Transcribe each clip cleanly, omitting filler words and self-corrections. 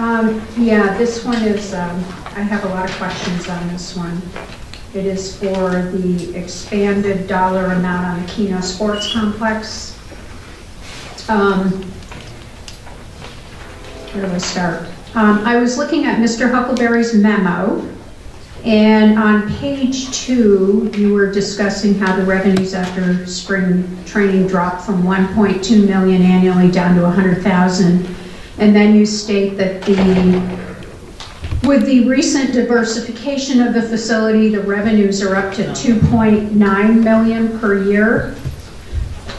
Yeah, this one is, I have a lot of questions on this one. It is for the expanded dollar amount on the Kino Sports Complex. Where do I start? I was looking at Mr. Huckleberry's memo, and on page 2, you were discussing how the revenues after spring training dropped from 1.2 million annually down to 100,000. And then you state that with the recent diversification of the facility, the revenues are up to 2.9 million per year.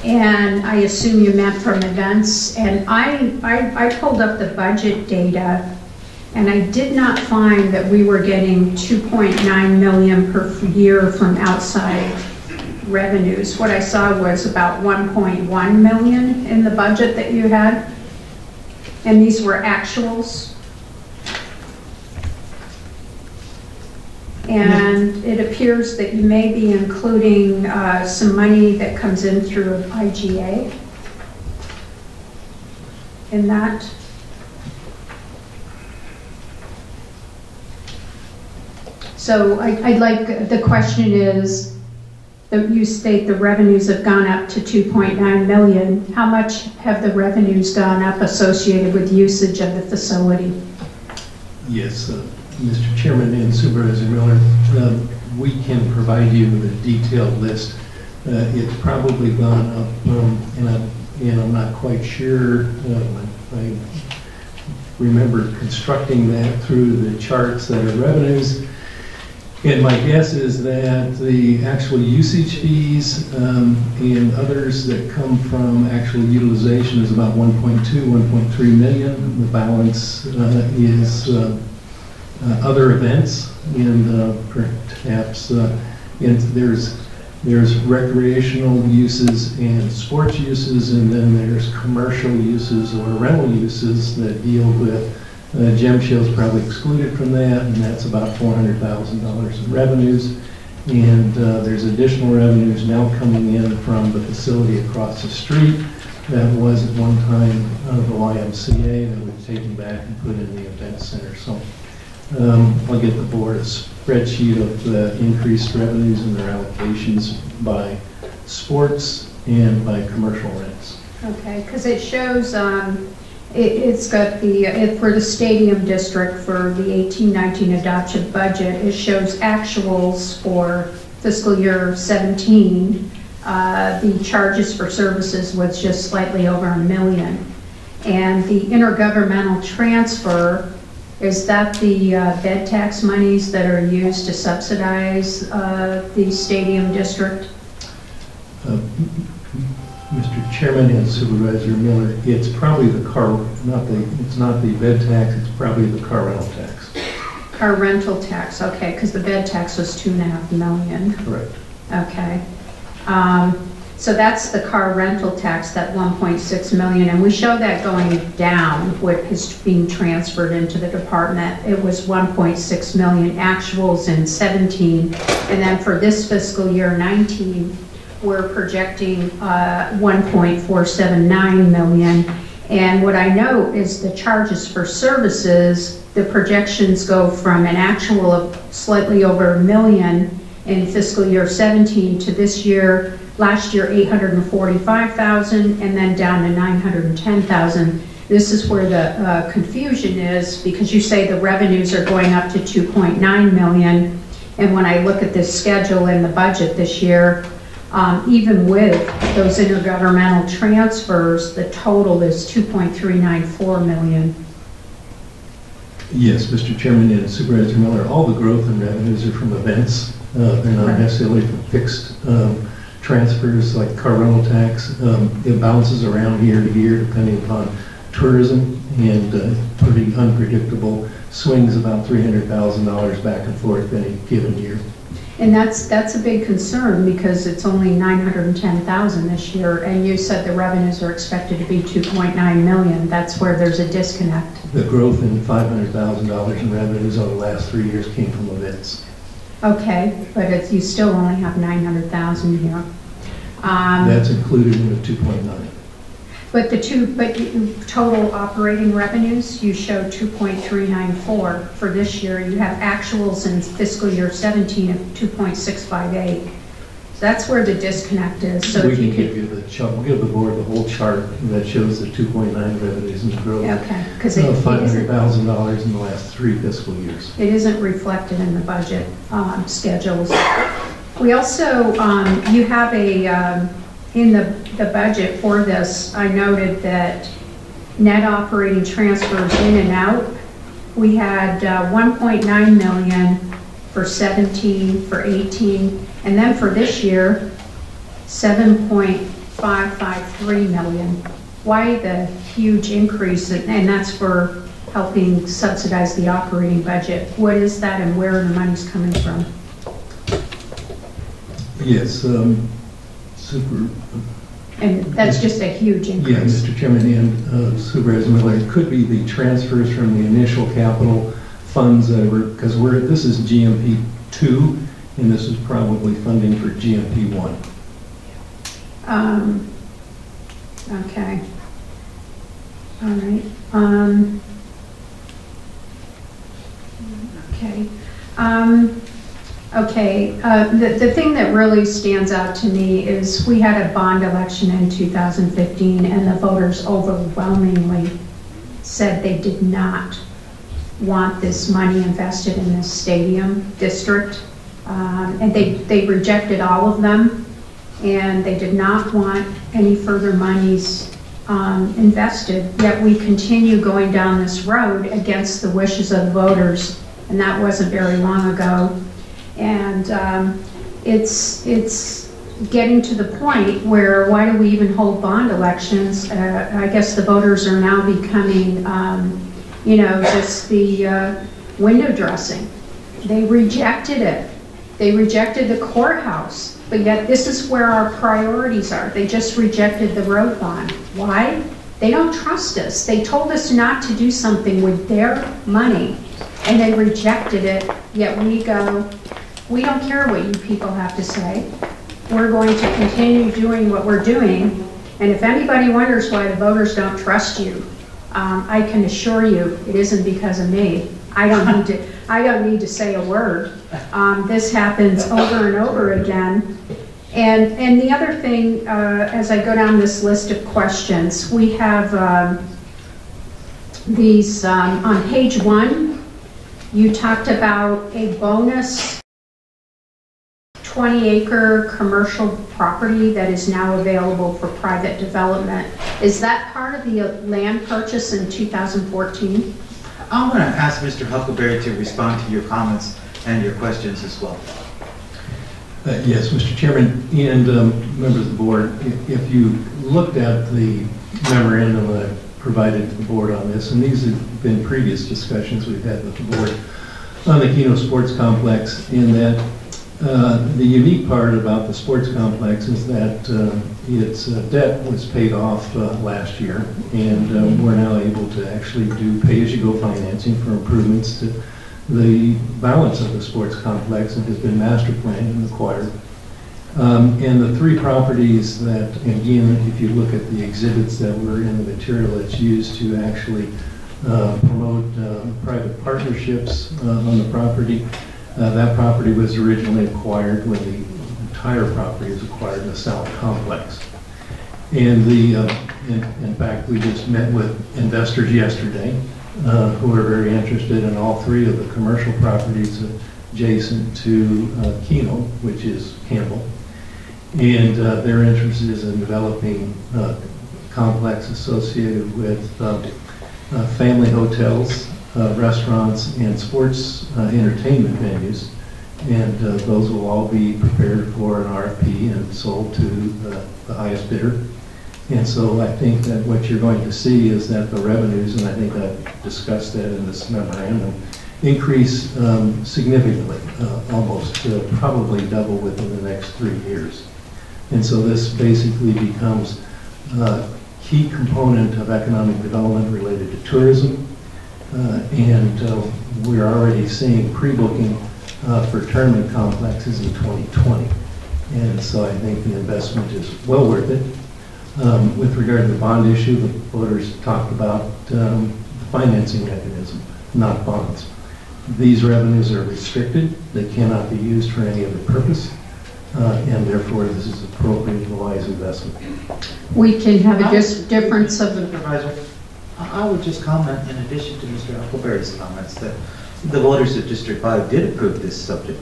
And I assume you meant from events. And I pulled up the budget data, and I did not find that we were getting 2.9 million per year from outside revenues. What I saw was about 1.1 million in the budget that you had. And these were actuals. And it appears that you may be including some money that comes in through IGA in that. So I'd like, the question is, that you state the revenues have gone up to 2.9 million. How much have the revenues gone up associated with usage of the facility? Yes, Mr. Chairman and Supervisor Miller, we can provide you with a detailed list. It's probably gone up, and I'm not quite sure. I remember constructing that through the charts that are revenues. And my guess is that the actual usage fees and others that come from actual utilization is about 1.2, 1.3 million. The balance is other events, and perhaps there's recreational uses and sports uses, and then there's commercial uses or rental uses that deal with gem shows, probably excluded from that, and that's about $400,000 in revenues. And there's additional revenues now coming in from the facility across the street that was at one time the YMCA that we've taken back and put in the event center. So I'll get the board a spreadsheet of the increased revenues and their allocations by sports and by commercial rents. Okay, because it shows it's got the, for the stadium district for the 18-19 adopted budget, it shows actuals for fiscal year 17. The charges for services was just slightly over $1 million. And the intergovernmental transfer, is that the bed tax monies that are used to subsidize the stadium district? Mr. Chairman and Supervisor Miller, it's probably the it's not the bed tax, it's probably the car rental tax. Car rental tax, okay, because the bed tax was $2.5 million. Correct. Okay. So that's the car rental tax, that 1.6 million, and we show that going down, what is being transferred into the department. It was 1.6 million actuals in 17, and then for this fiscal year 19, we're projecting 1.479 million. And what I note is the charges for services, the projections go from an actual of slightly over $1 million in fiscal year 17 to this year, last year 845,000, and then down to 910,000. This is where the confusion is, because you say the revenues are going up to 2.9 million, and when I look at this schedule in the budget this year, even with those intergovernmental transfers, the total is 2.394 million. Yes, Mr. Chairman and Supervisor Miller, all the growth in revenues are from events. They're not necessarily from fixed transfers like car rental tax. It bounces around year to year depending upon tourism, and pretty unpredictable swings, about $300,000 back and forth any given year. And that's a big concern, because it's only 910,000 this year, and you said the revenues are expected to be 2.9 million. That's where there's a disconnect. The growth in $500,000 in revenues over the last 3 years came from events. Okay, but you still only have 900,000 here. That's included in the 2.9. But total operating revenues, you show 2.394 for this year. You have actuals in fiscal year 17 of 2.658. So that's where the disconnect is. So we can give you the chart. We'll give the board the whole chart that shows the 2.9 revenues and the growth. Okay, because $500,000 in the last 3 fiscal years. It isn't reflected in the budget schedules. We also, you have a, in the budget for this, I noted that net operating transfers in and out, we had 1.9 million for 17, for 18, and then for this year, 7.553 million. Why the huge increase? And that's for helping subsidize the operating budget. What is that and where are the money's coming from? Yes, and that's just a huge increase. Yeah, Mr. Chairman and Supervisor Miller, it could be the transfers from the initial capital funds that were, because this is GMP 2, and this is probably funding for GMP 1. Okay. All right. Okay. Okay, the thing that really stands out to me is we had a bond election in 2015 and the voters overwhelmingly said they did not want this money invested in this stadium district. And they rejected all of them, and they did not want any further monies invested, yet we continue going down this road against the wishes of the voters, and that wasn't very long ago. And it's getting to the point where why do we even hold bond elections? I guess the voters are now becoming, you know, just the window dressing. They rejected it. They rejected the courthouse, but yet this is where our priorities are. They just rejected the road bond. Why? They don't trust us. They told us not to do something with their money, and they rejected it, yet we go, we don't care what you people have to say. We're going to continue doing what we're doing, and if anybody wonders why the voters don't trust you, I can assure you it isn't because of me. I don't need to say a word. This happens over and over again. And the other thing, as I go down this list of questions, we have these on page 1. You talked about a bonus 20-acre commercial property that is now available for private development. Is that part of the land purchase in 2014? I'm going to ask Mr. Huckleberry to respond to your comments and your questions as well. Yes, Mr. Chairman and members of the board, if you looked at the memorandum that I provided to the board on this, and these have been previous discussions we've had with the board on the Kino Sports Complex, in that the unique part about the sports complex is that its debt was paid off last year, and we're now able to actually do pay-as-you-go financing for improvements to the balance of the sports complex, and has been master planned and acquired. And the 3 properties that, again, if you look at the exhibits that were in the material that's used to actually promote private partnerships on the property, that property was originally acquired when the entire property was acquired in the South Complex. And in fact, we just met with investors yesterday who are very interested in all 3 of the commercial properties adjacent to Kino, which is Campbell. And their interest is in developing a complex associated with family hotels, restaurants, and sports entertainment venues. And those will all be prepared for an RFP and sold to the highest bidder. And so I think that what you're going to see is that the revenues, and I think I've discussed that in this memorandum, increase significantly, almost probably double within the next 3 years. And so this basically becomes a key component of economic development related to tourism. And we're already seeing pre-booking for tournament complexes in 2020. And so I think the investment is well worth it. With regard to the bond issue, the voters talked about the financing mechanism, not bonds. These revenues are restricted. They cannot be used for any other purpose, and therefore this is appropriate and wise investment. We can have a difference of... Supervisor, I would just comment, in addition to Mr. Huckleberry's comments, that the voters of District 5 did approve this subject,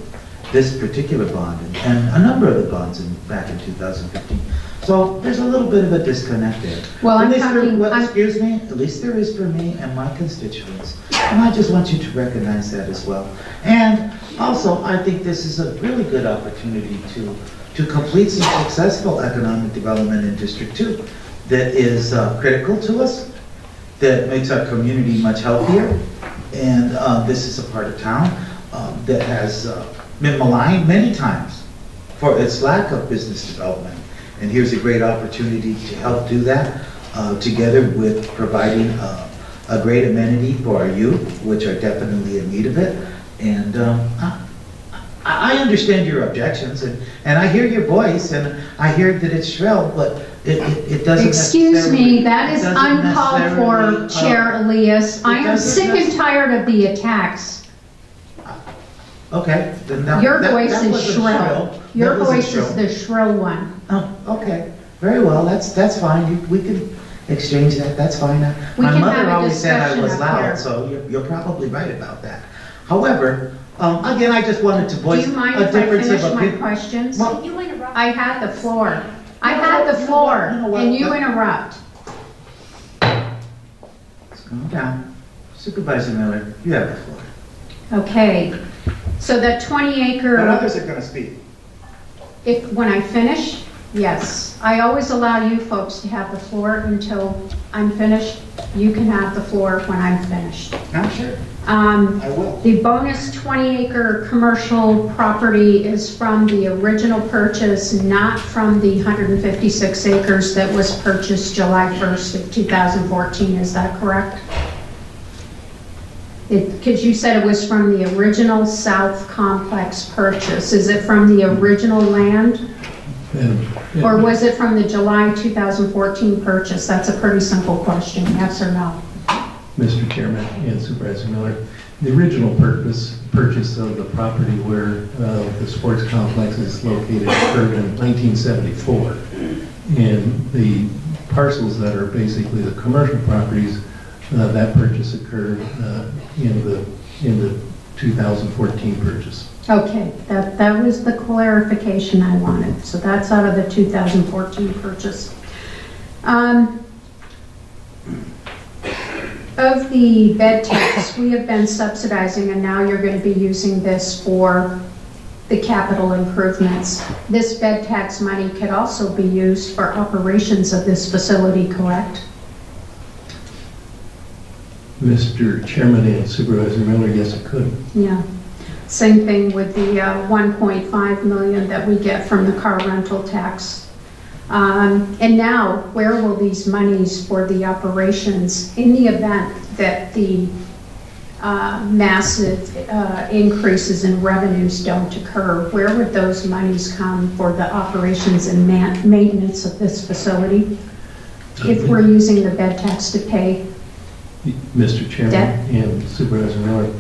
this particular bond, and a number of the bonds back in 2015. So there's a little bit of a disconnect there. Well, excuse me, at least there is for me and my constituents. And I just want you to recognize that as well. And also, I think this is a really good opportunity to complete some successful economic development in District 2 that is critical to us, that makes our community much healthier. And this is a part of town that has been maligned many times for its lack of business development. And here's a great opportunity to help do that, together with providing a great amenity for our youth, which are definitely in need of it. And I understand your objections, and I hear your voice, and I hear that it's shrill, but it doesn't. Excuse me, that is uncalled for, Chair Elias. I am sick and tired of the attacks. Okay, then your voice is shrill. Your voice is the shrill one. Oh, okay, very well. That's fine. We can exchange that. That's fine. My mother always said I was loud, so you're probably right about that. However, again, I just wanted to voice a difference of opinion. Do you mind if I finish my questions? Well, you interrupt. I had the floor. I had the floor, and you interrupt. Let's calm down. Supervisor Miller, you have the floor. Okay, so that 20-acre... But others are going to speak. When I finish, yes. I always allow you folks to have the floor until I'm finished. You can have the floor when I'm finished. I'm sure. I will. The bonus 20-acre commercial property is from the original purchase, not from the 156 acres that was purchased July 1st of 2014. Is that correct? Because you said it was from the original South Complex purchase. Is it from the original land? Or was it from the July 2014 purchase? That's a pretty simple question, yes or no? Mr. Chairman and Supervisor Miller, the original purchase of the property where the sports complex is located occurred in 1974. And the parcels that are basically the commercial properties, that purchase occurred in the 2014 purchase. Okay, that was the clarification I wanted. So that's out of the 2014 purchase. Of the bed tax, we have been subsidizing, and now you're going to be using this for the capital improvements. This bed tax money could also be used for operations of this facility, correct? Mr. Chairman and Supervisor Miller, yes, it could. Yeah. Same thing with the 1.5 million that we get from the car rental tax. And now, where will these monies for the operations, in the event that the massive increases in revenues don't occur, where would those monies come for the operations and maintenance of this facility if we're using the bed tax to pay? Mr. Chairman and Supervisor Miller,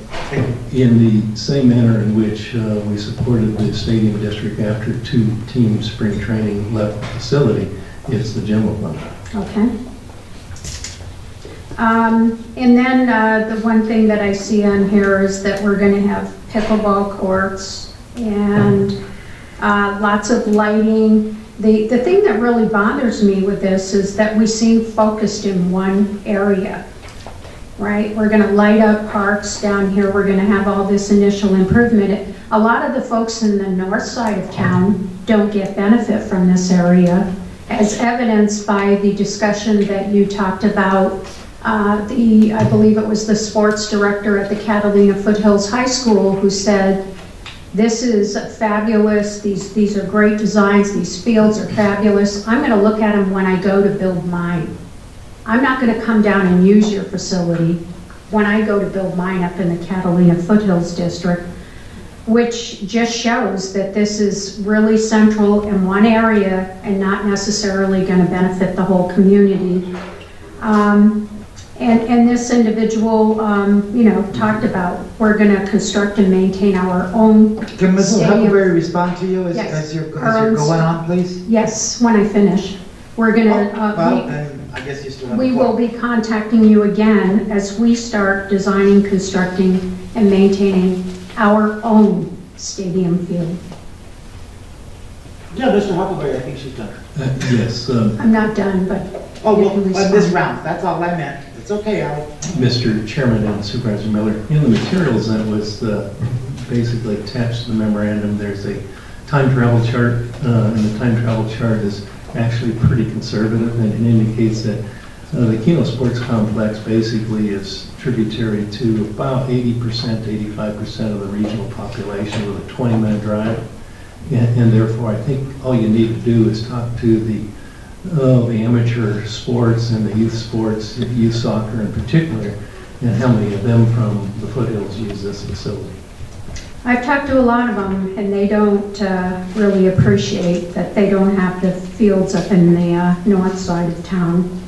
in the same manner in which we supported the stadium district after 2 team spring training left the facility, it's the general fund. Okay. And then the one thing that I see on here is that we're going to have pickleball courts and lots of lighting. The thing that really bothers me with this is that we seem focused in one area. Right? We're going to light up parks down here. We're going to have all this initial improvement. A lot of the folks in the north side of town don't get benefit from this area, as evidenced by the discussion that you talked about. I believe it was the sports director at the Catalina Foothills High School who said, this is fabulous. These are great designs. These fields are fabulous. I'm going to look at them when I go to build mine. I'm not going to come down and use your facility when I go to build mine up in the Catalina Foothills District. which just shows that this is really central in one area and not necessarily going to benefit the whole community. And this individual, you know, talked about, we're going to construct and maintain our own Can Ms. stadium. Huckleberry respond to you as, Yes. as you're going on, please? Yes, when I finish. We're going to, Well, then I guess you still have we a will be contacting you again as we start designing, constructing, and maintaining our own stadium field. Yeah, Mr. Huckleberry, I think she's done. Yes, I'm not done, but Oh, you well, can this respond. round, that's all I meant. It's okay, Al. Mr. Chairman and Supervisor Miller, in the materials that was basically attached to the memorandum, there's a time travel chart, and the time travel chart is actually pretty conservative, and it indicates that the Kino Sports Complex basically is tributary to about 80%, 85% of the regional population with a 20-minute drive. And therefore, I think all you need to do is talk to the amateur sports and the youth sports, youth soccer in particular, and how many of them from the foothills use this facility. I've talked to a lot of them, and they don't really appreciate that they don't have the fields up in the north side of town.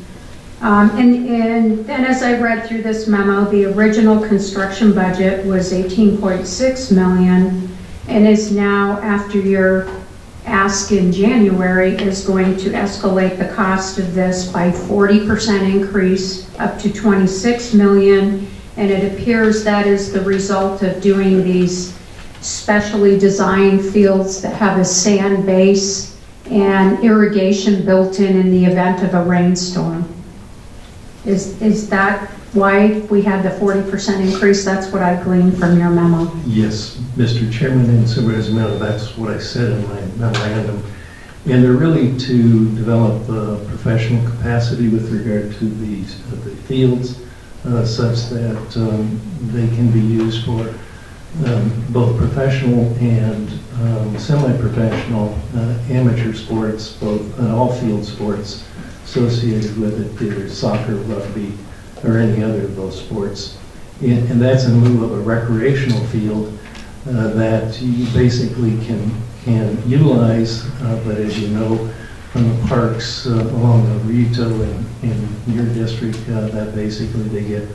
And then as I read through this memo, the original construction budget was $18.6 million, and is now, after your ask in January, is going to escalate the cost of this by 40% increase up to $26 million. And it appears that is the result of doing these specially designed fields that have a sand base and irrigation built in the event of a rainstorm. Is that why we had the 40% increase? That's what I gleaned from your memo. Yes, Mr. Chairman and Supervisor Miller, that's what I said in my memorandum. And they're really to develop professional capacity with regard to the fields, such that they can be used for both professional and semi-professional amateur sports, both all field sports associated with it, either soccer, rugby, or any other of those sports. And that's in lieu of a recreational field that you basically can utilize, but as you know from the parks along the Rito in your district, that basically they get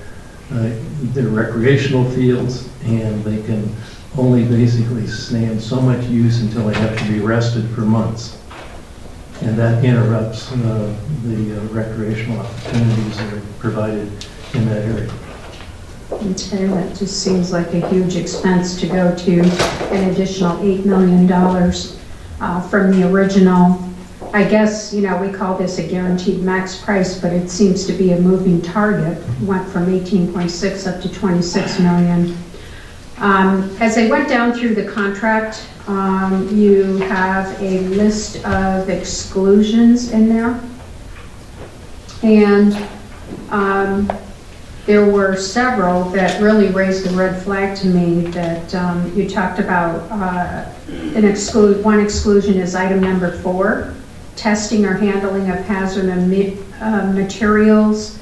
their recreational fields, and they can only basically stand so much use until they have to be rested for months. And that interrupts the recreational opportunities that are provided in that area. Okay, that just seems like a huge expense to go to an additional $8 million from the original. I guess, you know, we call this a guaranteed max price, but it seems to be a moving target. Went from 18.6 up to 26 million. As I went down through the contract, you have a list of exclusions in there. And there were several that really raised a red flag to me that you talked about. One exclusion is item number 4, testing or handling of hazardous materials.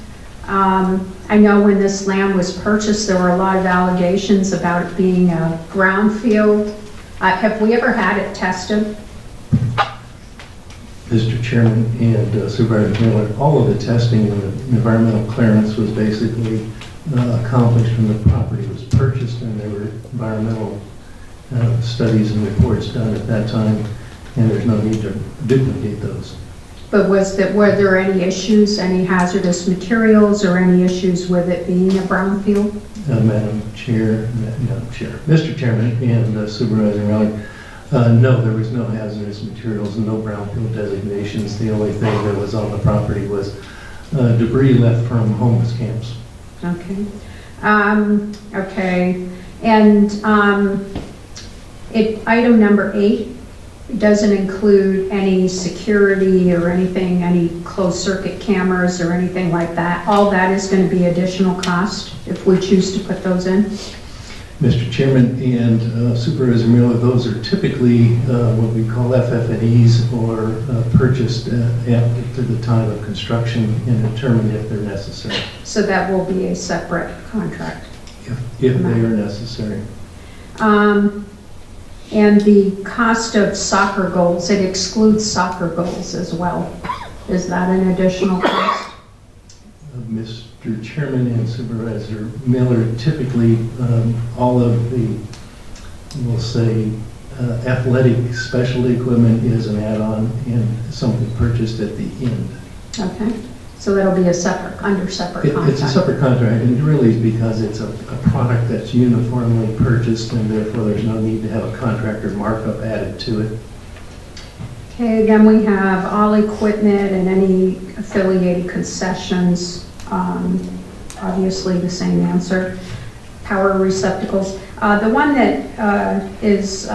I know when this land was purchased, there were a lot of allegations about it being a brownfield. Have we ever had it tested? Mr. Chairman and Supervisor Miller, all of the testing and the environmental clearance was basically accomplished when the property was purchased, and there were environmental studies and reports done at that time, and there's no need to duplicate those. But were there any issues, any hazardous materials, or any issues with it being a brownfield? Madam Chair, Mr. Chairman and Supervisor Miller, no, there was no hazardous materials and no brownfield designations. The only thing that was on the property was debris left from homeless camps. Okay. Okay. And item number 8 doesn't include any security or anything, any closed circuit cameras or anything like that. All that is going to be additional cost if we choose to put those in. Mr. Chairman and Supervisor Miller, those are typically what we call FF&Es, or purchased after the time of construction and determined if they're necessary. So that will be a separate contract. If they are necessary. And the cost of soccer goals, it excludes soccer goals as well. Is that an additional cost? Mr. Chairman and Supervisor Miller, typically all of the, we'll say, athletic specialty equipment is an add-on and something purchased at the end. Okay, so that'll be a separate, under separate contract. It's a separate contract, and it really is because it's a product that's uniformly purchased, and therefore there's no need to have a contractor markup added to it. Okay, then we have all equipment and any affiliated concessions. Obviously the same answer. Power receptacles. The one that is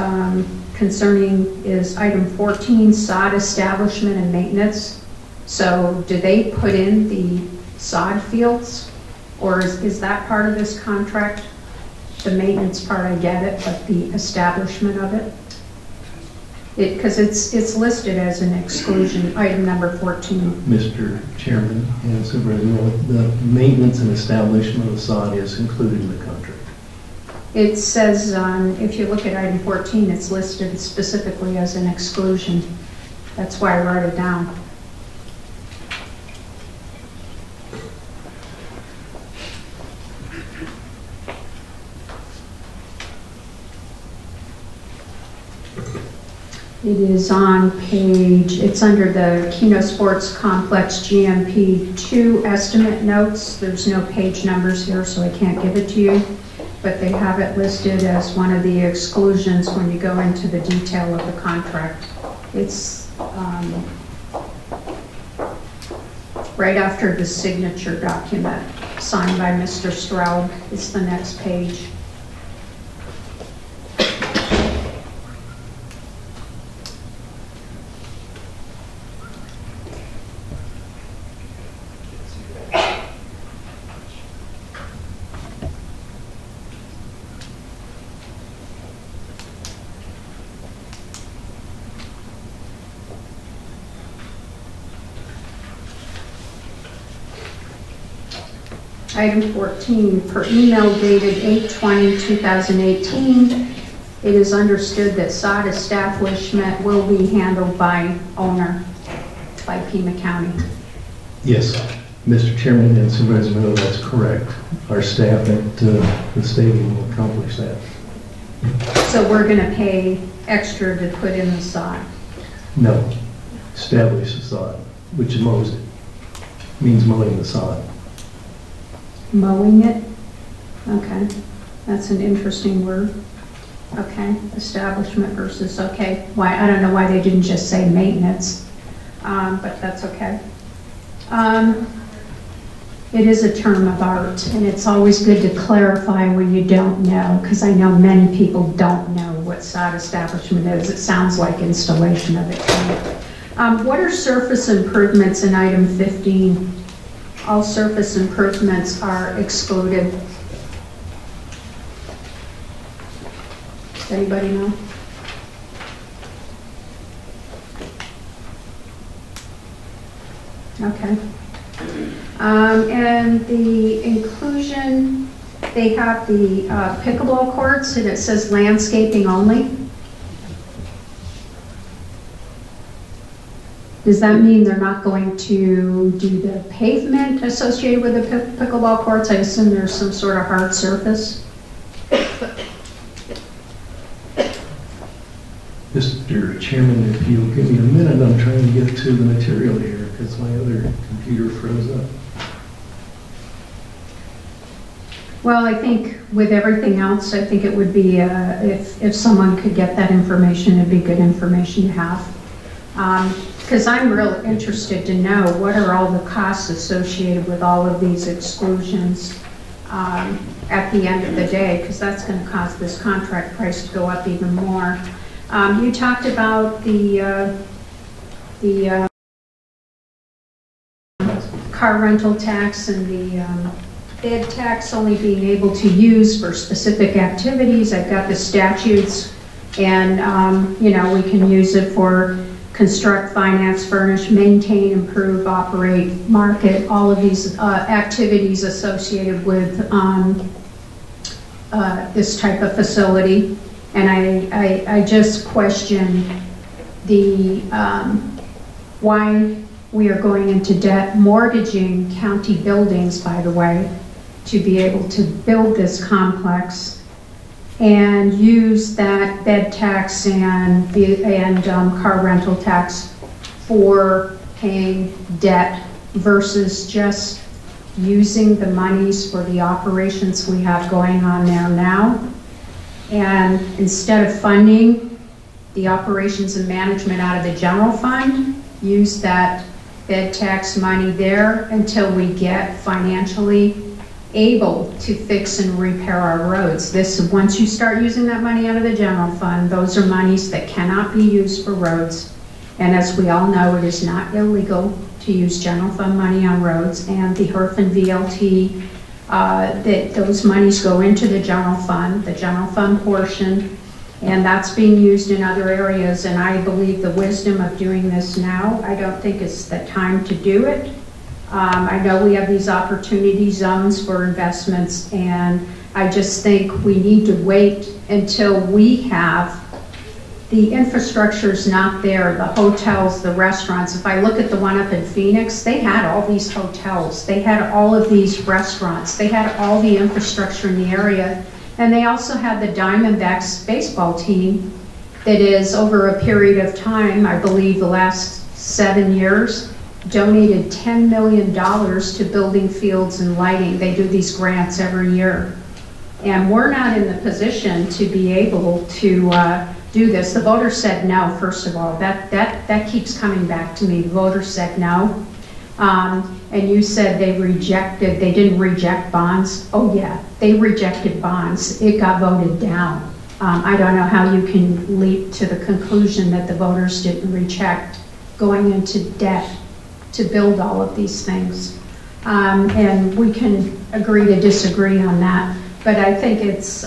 concerning is item 14, sod establishment and maintenance. So do they put in the sod fields, or is that part of this contract? The maintenance part, I get it, but the establishment of it? Because it's listed as an exclusion, item number 14. Mr. Chairman and Supervisor Miller, the maintenance and establishment of the sod is included in the contract. It says, if you look at item 14, it's listed specifically as an exclusion. That's why I wrote it down. It is on page, it's under the Kino Sports Complex GMP 2 estimate notes. There's no page numbers here, so I can't give it to you, but they have it listed as one of the exclusions when you go into the detail of the contract. It's right after the signature document signed by Mr. Straub. It's the next page. Item 14, per email dated 8/20/2018, it is understood that sod establishment will be handled by owner, by Pima County. Yes, Mr. Chairman and Supervisor Miller, that's correct. Our staff at the stadium will accomplish that. So we're going to pay extra to put in the sod? No, establish the sod, which mows it, means mowing the sod. Mowing it? Okay, that's an interesting word. Okay, establishment versus, okay. Why, I don't know why they didn't just say maintenance, but that's okay. It is a term of art, and it's always good to clarify when you don't know, because I know many people don't know what sod establishment is. It sounds like installation of it. What are surface improvements in item 15? All surface improvements are excluded. Does anybody know? Okay. And the inclusion, they have the pickleball courts, and it says landscaping only. Does that mean they're not going to do the pavement associated with the pickleball courts? I assume there's some sort of hard surface. Mr. Chairman, if you'll give me a minute, I'm trying to get to the material here because my other computer froze up. Well, I think with everything else, I think it would be, if someone could get that information, it'd be good information to have. Because I'm real interested to know what are all the costs associated with all of these exclusions at the end of the day, because that's going to cause this contract price to go up even more. You talked about the car rental tax and the bid tax only being able to use for specific activities. I've got the statutes, and you know, we can use it for construct, finance, furnish, maintain, improve, operate, market, all of these activities associated with this type of facility. And I just question the, why we are going into debt, mortgaging county buildings, by the way, to be able to build this complex and use that bed tax and car rental tax for paying debt versus just using the monies for the operations we have going on there now. And instead of funding the operations and management out of the general fund, use that bed tax money there until we get financially able to fix and repair our roads. Once you start using that money out of the general fund, those are monies that cannot be used for roads. And as we all know, it is not illegal to use general fund money on roads, and the HERF and VLT, that those monies go into the general fund portion, and that's being used in other areas. And I believe the wisdom of doing this now, I don't think it's the time to do it. I know we have these opportunity zones for investments, and I just think we need to wait until we have the infrastructure's not there, the hotels, the restaurants. If I look at the one up in Phoenix, they had all these hotels, they had all of these restaurants, they had all the infrastructure in the area, and they also had the Diamondbacks baseball team that is, over a period of time, I believe the last 7 years, donated $10 million to building fields and lighting. They do these grants every year. And we're not in the position to be able to do this. The voters said no, first of all. That keeps coming back to me. The voters said no. And you said they didn't reject bonds. Oh yeah, they rejected bonds. It got voted down. I don't know how you can leap to the conclusion that the voters didn't reject going into debt to build all of these things. And we can agree to disagree on that. But I think it's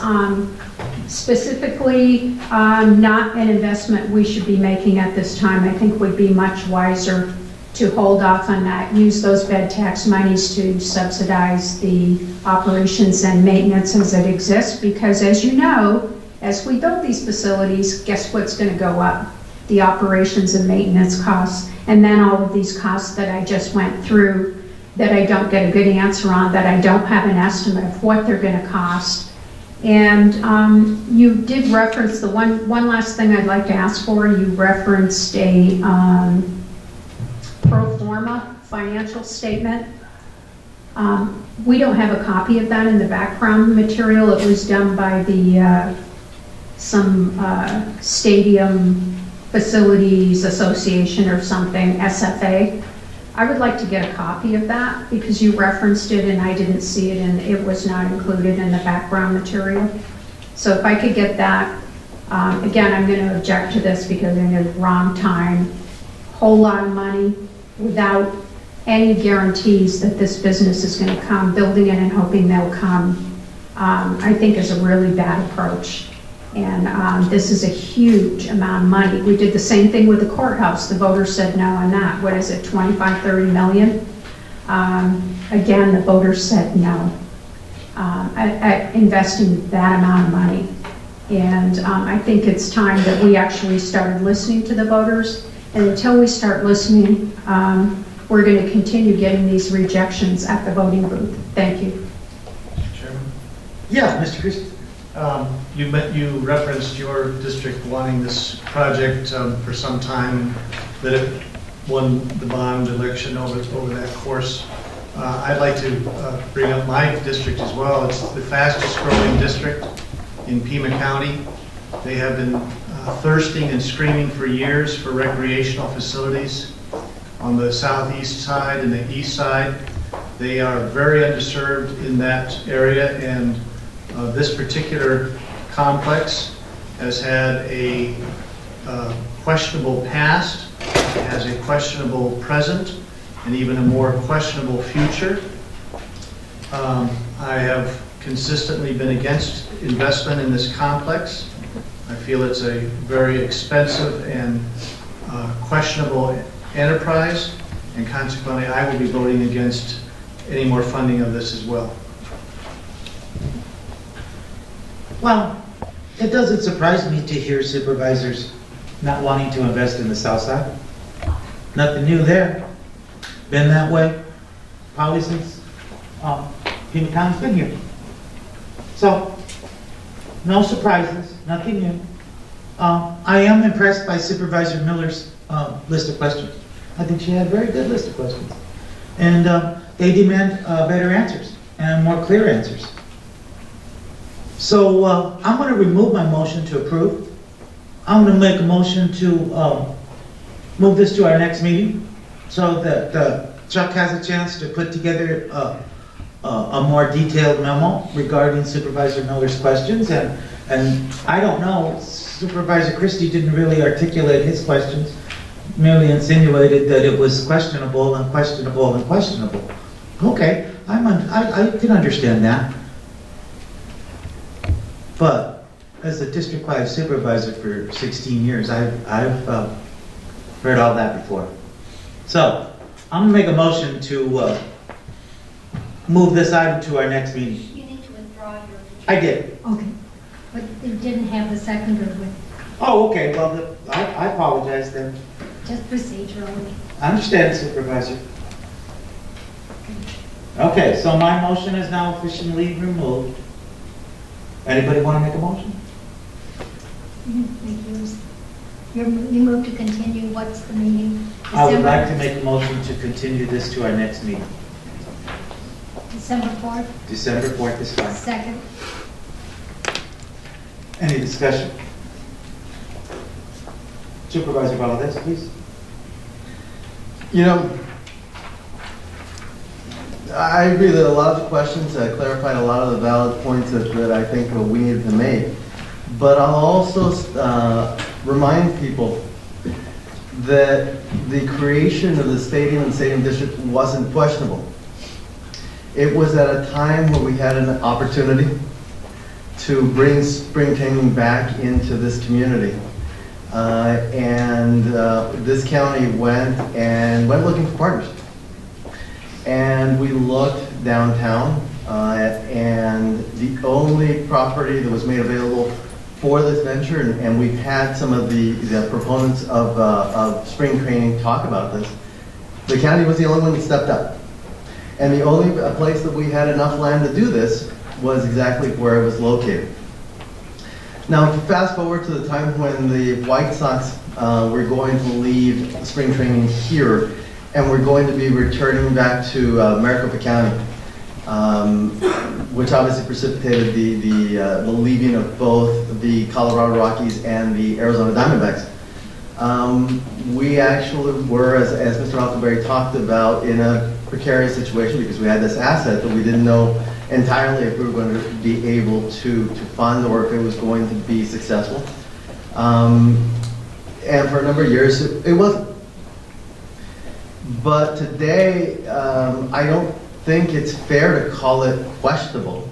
specifically not an investment we should be making at this time. I think would be much wiser to hold off on that, use those bed tax monies to subsidize the operations and maintenance as it exists, because as you know, as we build these facilities, guess what's going to go up? The operations and maintenance costs, and then all of these costs that I just went through that I don't get a good answer on, that I don't have an estimate of what they're going to cost. And you did reference the one last thing I'd like to ask for. You referenced a pro forma financial statement. We don't have a copy of that in the background material. It was done by the some stadium facilities association or something, SFA. I would like to get a copy of that because you referenced it and I didn't see it and it was not included in the background material. So if I could get that, again, I'm going to object to this because in the wrong time, whole lot of money without any guarantees that this business is going to come, building it and hoping they'll come, I think is a really bad approach. And this is a huge amount of money. We did the same thing with the courthouse. The voters said no on that. What is it, 25, 30 million? Again, the voters said no at investing that amount of money. And I think it's time that we actually started listening to the voters. And until we start listening, we're going to continue getting these rejections at the voting booth. Thank you. Mr. Chairman? Yeah, Mr. Christie. You referenced your district wanting this project for some time, that it won the bond election over that course. I'd like to bring up my district as well. It's the fastest growing district in Pima County. They have been thirsting and screaming for years for recreational facilities on the southeast side and the east side. They are very underserved in that area, and this particular complex has had a questionable past, it has a questionable present, and even a more questionable future. I have consistently been against investment in this complex. I feel it's a very expensive and questionable enterprise, and consequently I will be voting against any more funding of this as well. Well, it doesn't surprise me to hear supervisors not wanting to invest in the south side. Nothing new there. Been that way probably since Pima County's been here. So, no surprises, nothing new. I am impressed by Supervisor Miller's list of questions. I think she had a very good list of questions. And they demand better answers and more clear answers. So I'm going to remove my motion to approve. I'm going to make a motion to move this to our next meeting so that Chuck has a chance to put together a more detailed memo regarding Supervisor Miller's questions. And I don't know, Supervisor Christie didn't really articulate his questions, merely insinuated that it was questionable and questionable and questionable. Okay, I can understand that. But as a District 5 supervisor for 16 years, I've heard all that before. So, I'm going to make a motion to move this item to our next meeting. You need to withdraw your... I did. Okay. But you didn't have the seconder with... Oh, okay. Well, I apologize then. Just procedurally. I understand, Supervisor. Okay, so my motion is now officially removed. Anybody want to make a motion? You move to continue. What's the meeting? I would like to make a motion to continue this to our next meeting. December 4th? December 4th is fine. Second. Any discussion? Supervisor Valadez, please. You know, I agree that a lot of the questions clarified a lot of the valid points that I think we needed to make. But I'll also remind people that the creation of the stadium and stadium district wasn't questionable. It was at a time where we had an opportunity to bring spring training back into this community. This county went looking for partners. And we looked downtown, and the only property that was made available for this venture, and we've had some of the proponents of spring training talk about this, the county was the only one that stepped up. And the only place that we had enough land to do this was exactly where it was located. Now, fast forward to the time when the White Sox were going to leave spring training here, and we're going to be returning back to Maricopa County, which obviously precipitated the leaving of both the Colorado Rockies and the Arizona Diamondbacks. We actually were, as Mr. Huckleberry talked about, in a precarious situation because we had this asset that we didn't know entirely if we were going to be able to fund or if it was going to be successful. And for a number of years, it wasn't. But today, I don't think it's fair to call it questionable.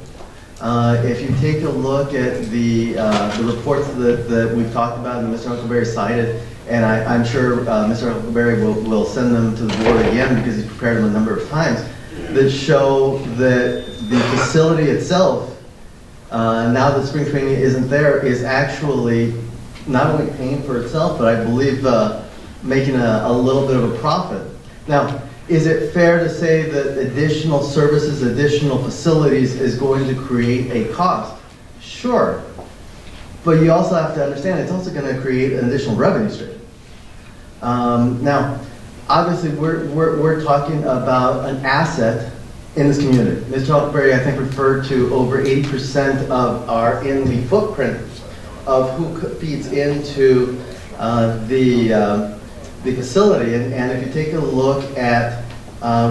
If you take a look at the reports that we've talked about and Mr. Huckleberry cited, and I'm sure Mr. Huckleberry will send them to the board again because he's prepared them a number of times, that show that the facility itself, now that spring training isn't there, is actually not only paying for itself, but I believe making a little bit of a profit. Now, is it fair to say that additional services, additional facilities is going to create a cost? Sure. But you also have to understand it's also going to create an additional revenue stream. Now, obviously, we're talking about an asset in this community. Mr. Huckleberry, I think, referred to over 80% of our in the footprint of who feeds into the facility. And if you take a look at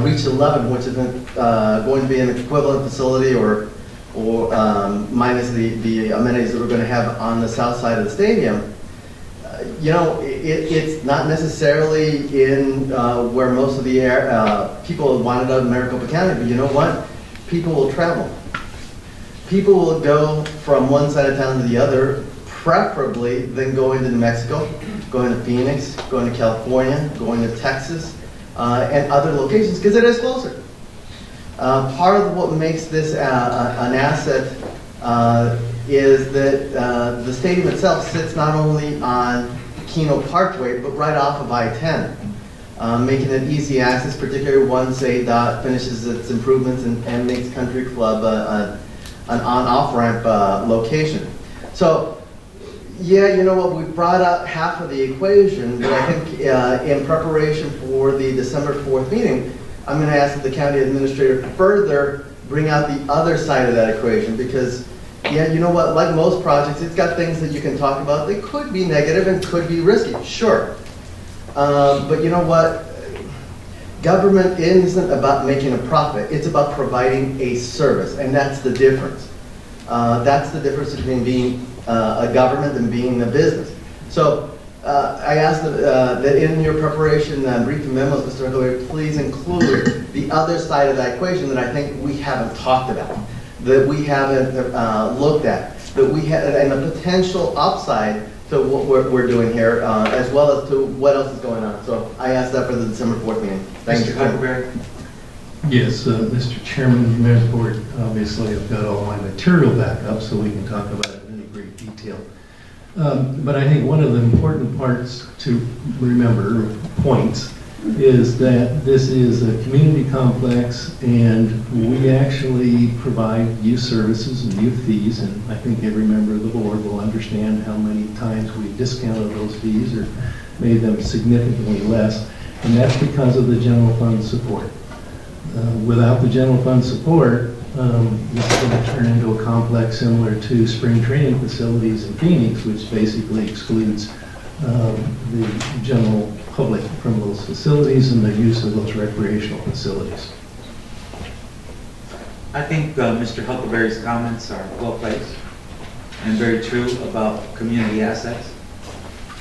Reach 11, which is going to be an equivalent facility or minus the amenities that we're going to have on the south side of the stadium, you know, it's not necessarily in where most of the people wanted out of Maricopa County, but you know what? People will travel. People will go from one side of town to the other, preferably than going to New Mexico, going to Phoenix, going to California, going to Texas, and other locations, because it is closer. Part of what makes this an asset is that the stadium itself sits not only on Kino Parkway, but right off of I-10, making it easy access, particularly once ADOT finishes its improvements and makes Country Club an on-off ramp location. So, yeah, you know what, we brought up half of the equation, but I think in preparation for the December 4th meeting, I'm going to ask the county administrator to further bring out the other side of that equation, because, yeah, you know what, like most projects, it's got things that you can talk about that could be negative and could be risky, sure. But you know what, government isn't about making a profit, it's about providing a service, and that's the difference. That's the difference between being a government and being a business. So I ask that in your preparation briefing memos, Mr. Huckleberry, please include the other side of that equation that I think we haven't talked about, that we haven't looked at, that we have, and the potential upside to what we're doing here, as well as to what else is going on. So I ask that for the December 4th meeting. Thank you. Mr. Huckleberry. Yes, Mr. Chairman, Mayor's Board, obviously I've got all my material back up so we can talk about it in great detail. But I think one of the important parts to remember, points, is that this is a community complex and we actually provide youth services and youth fees, and I think every member of the board will understand how many times we discounted those fees or made them significantly less, and that's because of the general fund support. Without the general fund support, this is going to turn into a complex similar to spring training facilities in Phoenix, which basically excludes the general public from those facilities and the use of those recreational facilities. I think Mr. Huckleberry's comments are well placed and very true about community assets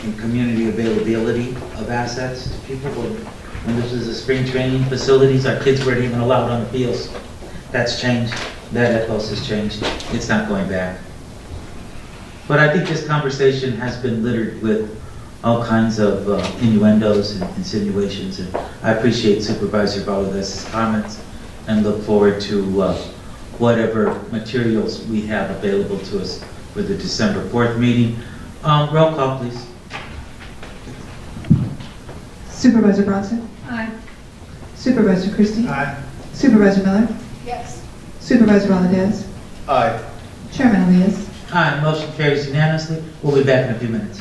and community availability of assets to people. When this is a spring training facilities, our kids weren't even allowed on the fields. That's changed. That ethos has changed. It's not going back. But I think this conversation has been littered with all kinds of innuendos and insinuations, and I appreciate Supervisor Valadez's comments and look forward to whatever materials we have available to us for the December 4th meeting. Roll call, please. Supervisor Bronson? Aye. Supervisor Christie? Aye. Supervisor Miller? Yes. Supervisor Valadez? Aye. Chairman Elias? Aye, motion carries unanimously. We'll be back in a few minutes.